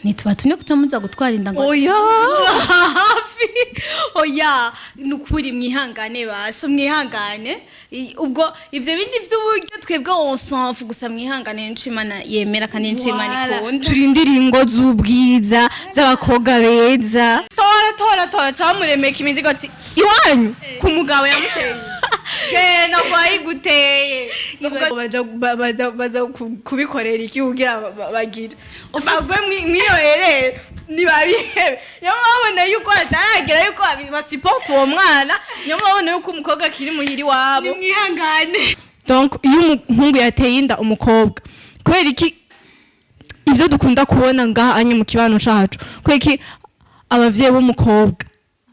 ntitubatumye kuca muza gutwara inda ngo oya hafi oya nukuri mwihangane baso mwihangane ubwo ivyo bindi vy'uburyo twebwe onsanfu gusa mwihangane n'Imana yemera kandi n'Imana ikunda turindira ingo z'ubwiza z'abakobwa beza tora camuremeka imizigo ati iwanyu ku mugabo yamuteye genda kwayiguteye baza kubikorera iki kugira bagira bave mwiyohere nibabihebe niyo babona yuko ataragera yuko basiporte uwo mwana niyo babona yuko umukobwa akiri muhiri wabo nimwihangane donc iyo umuhungu yateye inda umukobwa kubera iki ivyo dukunda kubona ngaha anye mu kibano cacu kubera iki abavyeyi b'umukobwa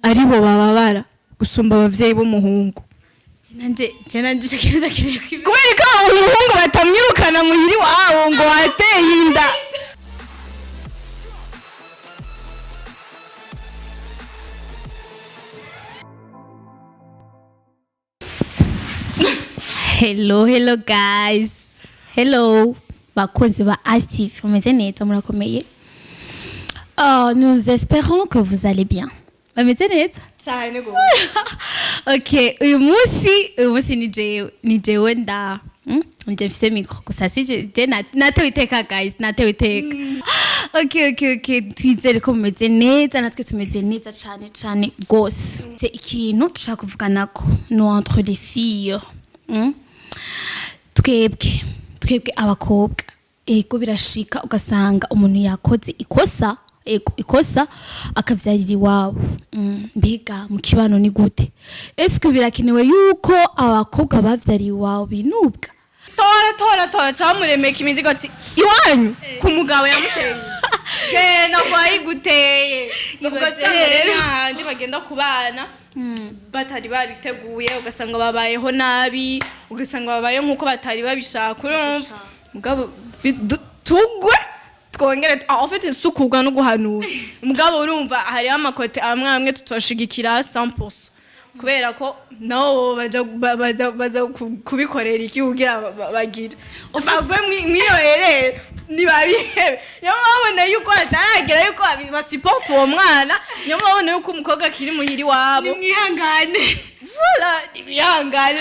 aribo bababara gusumba abavyeyi b'umuhungu nanje shakira ndakiriye kubera ko umuhungu batamwirukana muhiri wabo ngo wateye inda hello guys hello bakunzi ba Astif mumeze neza murakomeye nous espérons que vous allez bien bameze neza cyane go okay uyu munsi ni jewe nda nje mfise micro gusa si natewe iteka guys natewe iteka okay twizere ko mumeze neza natwe tumeze neza cyane gose c'est ikintu dushaka kuvuganako no entre les filles twebwe abakobwa ego birashika ugasanga umuntu yakoze ikosa akavyarira iwabo mbega mu kibano ni gute ese birakenewe yuko abakobwa bavyariye iwabo binubwa tora camuremeka imizigo ati iwanyu ku mugabo yamuteye genda kwayiguteye ugasanga rero handi bagenda kubana batari babiteguye ugasanga babayeho nabi ugasanga babaye nkuko batari babishaka urumva mugabo tugwe twongere en fait insukugwa no guhanura mugabo urumva hari amakote amwe tutoshigikira 100% kubera ko nawo baza kubikorera iki kugira bagira bave mwiyohere nibabihebe niyo babona yuko ataragera yuko basiporte uwo mwana niyo babona yuko umukobwa akiri muhiri wabo nimwihangane voilà ibihangane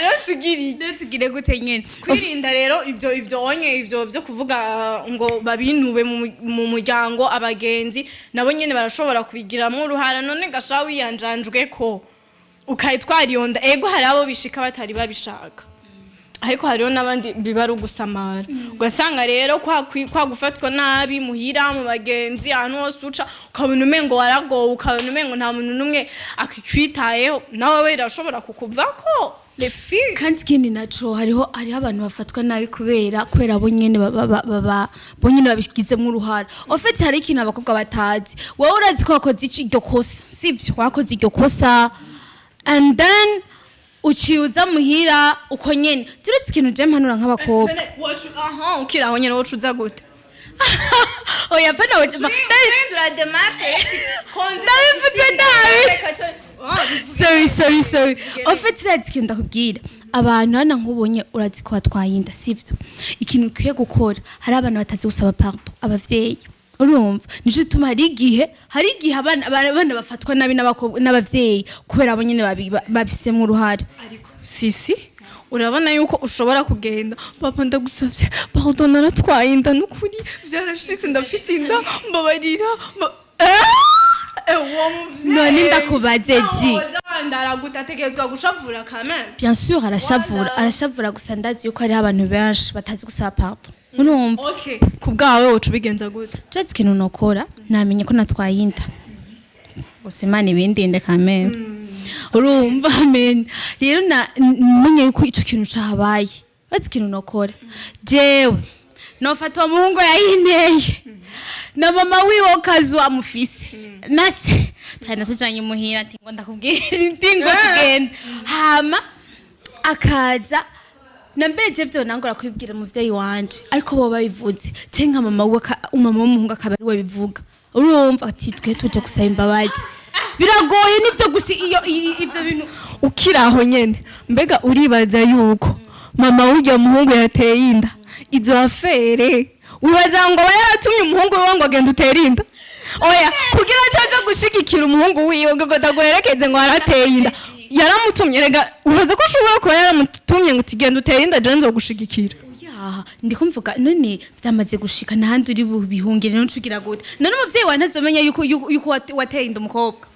tugire gute nyene kwirinda rero ivyo byo kuvuga ngo babinube mu muryango abagenzi nabo nyene barashobora kubigiramo uruhara none gasha wiyanjanjwe ko ukayitwara iyo nda ego hari abo bishika batari babishaka ariko hariho n'abandi bibaru gusamara ugasanga rero kwa gufatwa nabi muhira mu bagenzi ahantu hose uca ukabona umengo waragowe ukabona umengo nta muntu numwe akikwitayeho nawe birashobora kukuvako les filles kandi kindi naco hariho abantu bafatwa nabi kubera abo nyene bonyene babishikizemo uruhara en fait hari ikintu abakobwa batazi wowe urazi ko wakoze iryo kosa sivyo wakoze iryo kosa and then uciuza muhira uko nyene turetse ikintu je mpanura nk'abakobwa ukiraho nyene wocu uza gute oya pana wocu ndahindura démarche ndabivuze nabi sorry en fait turetse ikintu ndakubwira abantu hana nk'ubonye urazi ko watwaye inda sivyo ikintu ukwiye gukora hari abantu batazi gusaba pardon abavyeyi urumva nico tuma hari igihe abana bafatwa nabi n'abavyeyi kubera abo nyene babisemo uruhare ariko sisi urabona yuko ushobora kugenda papa ndagusavye pardon naratwaye inda n'ukuri vyarashitse ndafise inda mbabarira none ndakubaze ji ndaragutegezwa gushavura quand bien sûr arashavura gusa ndazi yuko hari abantu benshi batazi gusaba pardon urumva okay kubgawe wocu bigenza gute cyatsi kintu nokora namenye ko natwaye inda usimana ibindinde kameme urumva men rero menye yuko ico kintu cabaye cyatsi kintu nokora jewe nofata umuhungu yayinteye na mama wiwe kazu amufise nase tana tujanye muhira ati ngo ndakubwira ngo tugenda hama akaza nambere Jevyo nangora kwibwira muvyeyi wanje ariko bo babivuze cenka mama w'umuhungu akaba ari we bivuga urumva ati twe tuje gusaba imbabazi biragoye nivyo gusi ivyo bintu ukiraho nyene mbega uribaza yuko mama w'uryo muhungu yateye inda izo afere wibaza ngo baratumye umuhungu we ngo agenda utera inda oya kugira cyaza gushigikira umuhungu wiwe ngo ndaguherekeze ngo arateye inda yaramutumye rega uhoze ko ushobora kuba yaramutumye ngo utigenda uteye inda je nzogushigikira ndiko mvuga none vyamaze gushika nahandi uri bihungire no ncugira gute none umuvyeyi wa ntazomenya yuko wateye inda umukobwa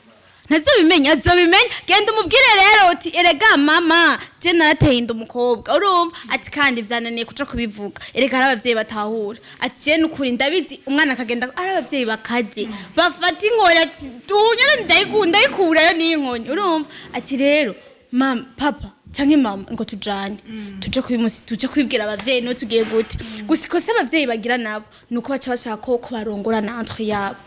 ntazobimenya azobimenya genda umubwire rero uti erega mama je narateye inda umukobwa urumva ati kandi vyananiye kuja kubivuga erega ari abavyeyi batahura ati je nukuri ndabizi umwana akagenda ari abavyeyi bakaze bafata inkoni ati tunyene ndayikurayo n'inkoni urumva ati rero mama papa canke mama ngo tujane tuje kwibwira abavyeyi no tugiye gute gusa ikosa abavyeyi bagira nabo nuko baca bashaka ko barongora entre yabo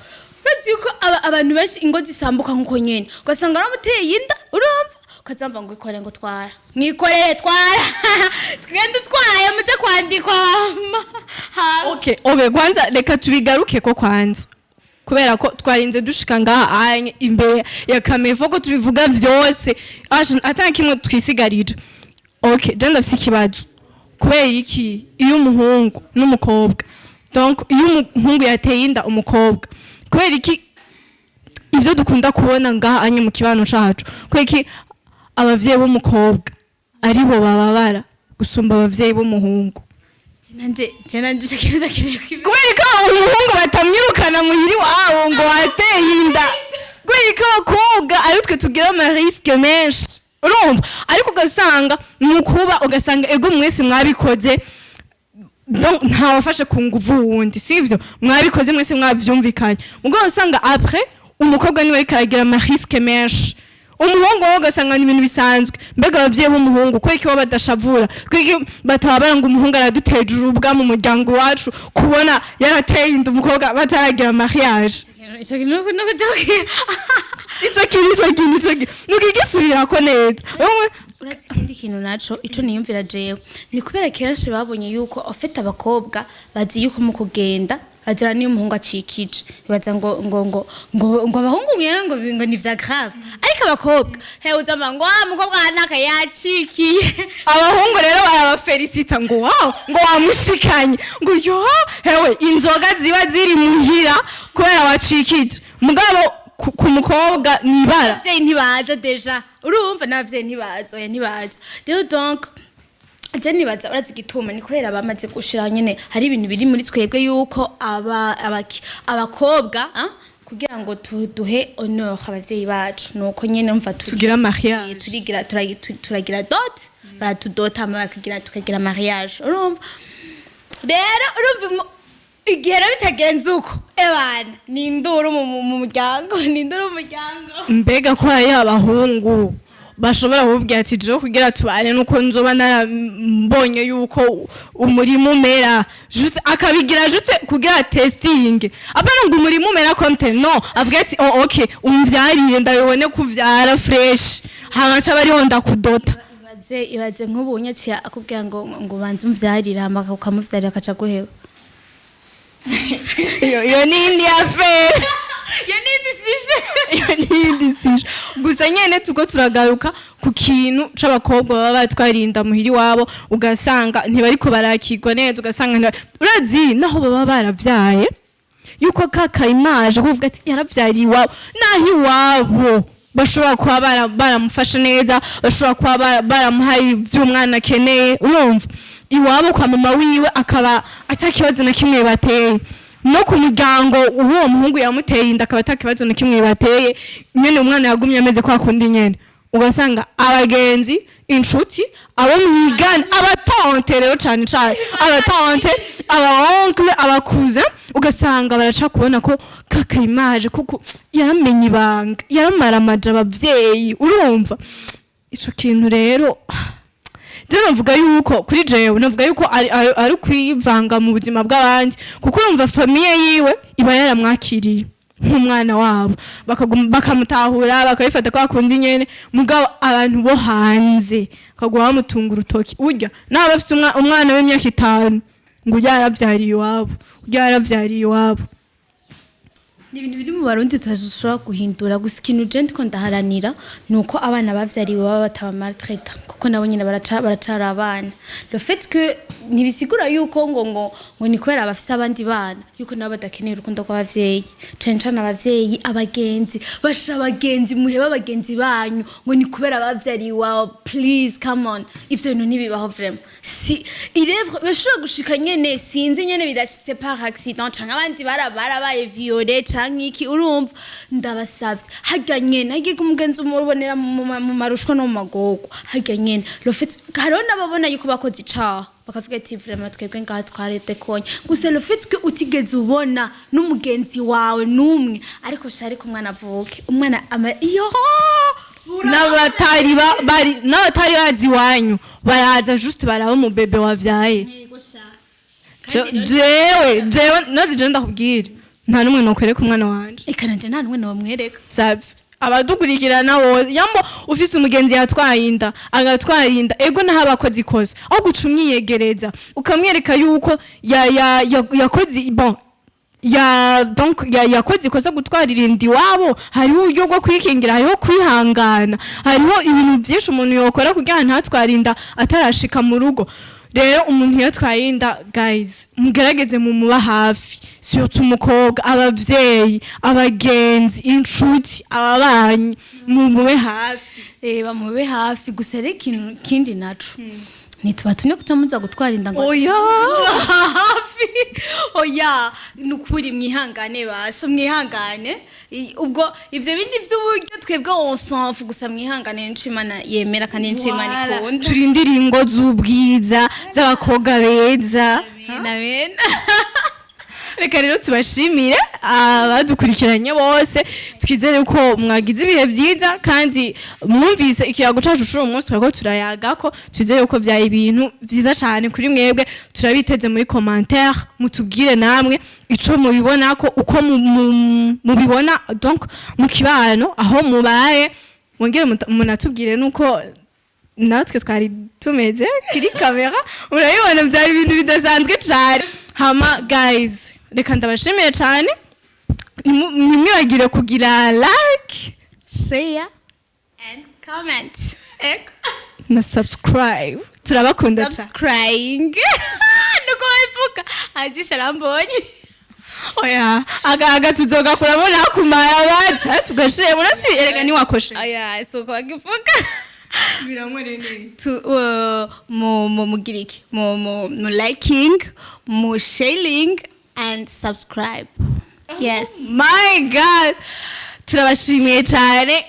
urazi yuko abantu benshi ingo zisambuka nkuko nyene ugasanga aramuteye inda urumva ukazamva ngo ikore ngo twara mwikorere twara twende twaye muje kwandikwa okay kwanza reka tubigaruke ko kwanza kubera ko twarinze dushika ngaha imbere ya kamera ko tubivuga vyose atanga kimwe twisigarira okay je ndafise ikibazo kubera iki iyo umuhungu n'umukobwa donc iyo umuhungu yateye inda umukobwa kubera iki ivyo dukunda kubona ngaha mu kibano cacu kubera iki abavyeyi b'umukobwa aribo bababara gusumba abavyeyi b'umuhungu nanje shakira kubera ko umuhungu batamwirukana muhiri wabo ngo wateye inda kubera ko abakobwa ari twe tugira ama risque menshi urumva ariko ugasanga nukuba ugasanga ego mwese mwabikoze donc ntawafashe ku nguvu wundi sivyo mwabikoze mwese mwavyumvikanye ubwo usanga après umukobwa niwe karagira ama risque menshi umuhungu wowe ugasanga ni ibintu bisanzwe mbega abavyeyi b'umuhungu kweki bo badashavura kweki batabara ngo umuhungu araduteje urubwa mu muryango wacu kubona yarateye inda umukobwa bataragira mariage ico kintu nukigisubira ko neza uretse ikindi kintu naco ico niyumvira jewe ni kubera kenshi babonye yuko ofete abakobwa bazi yuko mu kugenda azira niyo umuhungu acikije baza ngo abahungu ngo ni vya grave ariko abakobwa hewe uzamba ngo umukobwa naka yacikiye abahungu rero barabafelicita ngo wow ngo wamushikanye ngo yo hewe inzoga ziba ziri muhira kubera wacikije mugabo ku mukobwa nibara abavyeyi ntibaza deja urumva n'abavyeyi ntibaza rero donc je nibaza urazi gituma ni kubera bamaze gushira nyene hari ibintu biri muri twebwe yuko abakobwa kugira ngo duhe honor abavyeyi bacu nuko nyene mva tugira mariage turagira dot baratudota tukagira mariage urumva rero urumva igihe bitagenze uko ebana ni induru mu muryango mbega ko ari abahungu bashobora kubwira ati je kugira tubane nuko nzoba narambonye yuko umurimo umera juste akabigira juste kugira testing abana ngo umurimo umera content no avuga ati oh okay umvyariye ndabibone kuvyara fresh hagaca bari honda kudota ibaze nk'ubunye cya akubwira ngo banze umvyarira amaka ukamuvyarira akaca guheba yo nindi affaire gusa nyene tuko turagaruka ku kintu c'abakobwa baba batwarinda muhiri wabo ugasanga ntibariko barakirwa neza ugasanga urazi naho baba baravyaye yuko kaka image kuvuga ati yaravyariye iwabo naho iwabo bashobora kuba baramufasha neza bashobora kuba baramuhaye ivy'umwana akeneye urumva iwabo kwa mama wiwe akaba atakibazo na kimwe bateye no ku muryango uwo muhungu yamuteye inda akaba atakibazo na kimwe bateye nyene umwana yagumye ameze kwa kundi nyene ugasanga abagenzi inshuti abo mwigana abatonte rero cyane abatonte abaoncle abakuze ugasanga baraca kubona ko kaka image kuko yaramenye ibanga yaramaramaje abavyeyi urumva ico kintu rero je novuga yuko kuri jewe novuga yuko ari kwivanga mu buzima bw'abandi kuko urumva famille yiwe iba yaramwakiriye nk'umwana wabo bakamutahura bakabifata kwa kundi nyene mugabo abantu bo hanze kagwa bamutunga urutoki urya naho bafite umwana w'imyaka 5 ngo yaravyariye iwabo ni ibintu biri mu barundi tutashobora guhindura gusa ikintu je ndiko ndaharanira nuko abana bavyariwe baba bataba maltraita kuko nabo nyine baracara abana le fait que ntibisigura yuko ngo ni kubera abafise abandi bana yuko nabo badakeneye urukundo rw'abavyeyi cencana abavyeyi abagenzi basha abagenzi muheba abagenzi banyu ngo ni kubera bavyariwe please come on ivyo bintu ntibibaho vraiment si irevre bashobora gushika nyene sinzi nyene birashitse par accident canke abandi barabaye violé canke iki urumva ndabasavye harya nyene agiye umugenzi umubonera mu marushwa no mu magogo harya nyene le fait hariho n'ababona yuko bakoze icaha bakavuga ati vraiment twebwe ngaha twarete konye gusa le fait que utigeze ubona n'umugenzi wawe numwe ariko shari ku mwana avuke umwana yo n'abatari bazi wanyu baraza juste baraba mu bebe wavyaye jewe nazi ndakubwira nta numwe nokwereka umwana wanje ikananje nta numwe nomwereka sabs abadukurikirana wose yambo ufise umugenzi yatwaye inda agatwaye inda ego naho abakoze ikoze aho gucumyiyegereza ukamwereka yuko yakoze bon yakoze ikoze gutwarira indi wabo hariho uburyo bwo kwikingira hariho kwihangana hariho ibintu byinshi umuntu yokora kugira ntatware inda atarashika mu rugo rero umuntu yatwaye inda guys mugerageze mu muba hafi surtout umukobwa abavyeyi abagenzi inshuti ababanyi mu mube hafi bamube hafi gusa rero ikintu kindi naco ntitubatumye kutamuza gutwara inda ngo oya hafi oya nukuri mwihangane basho mwihangane ubwo ivyo bindi vy'uburyo twebwe onsanfu gusa mwihangane n'icimana yemera kandi n'icimana ikunda turindira ingo z'ubwiza z'abakobwa beza amen reka rero tubashimire abadukurikiranye bose twizere ko mwagize ibihe byiza kandi mwumvise ikiyago cacu curi umunsi twariko turayagako twizere ko vyari ibintu vyiza cane kuri mwebwe turabiteze muri commentaire mutubwire namwe ico mubibonako uko mubibona donc mu kibano aho mubaye mwongere munatubwire nuko natwe twari tumeze kuri kamera urabibona vyari ibintu bidasanzwe cane hama guys reka ndabashimiye cyane ntimwibagire kugira like share and comment na subscribe turabakunda cyane subscribing nuko bivuga ajisha rambonye oya aga tuzogakuramo nakumara baca tugashire munasi erega ni wakoshe aya soko agivuga biramwere neza tu mugiriki mu liking mu sharing and subscribe. Yes. My God. Turabashimiye cyane.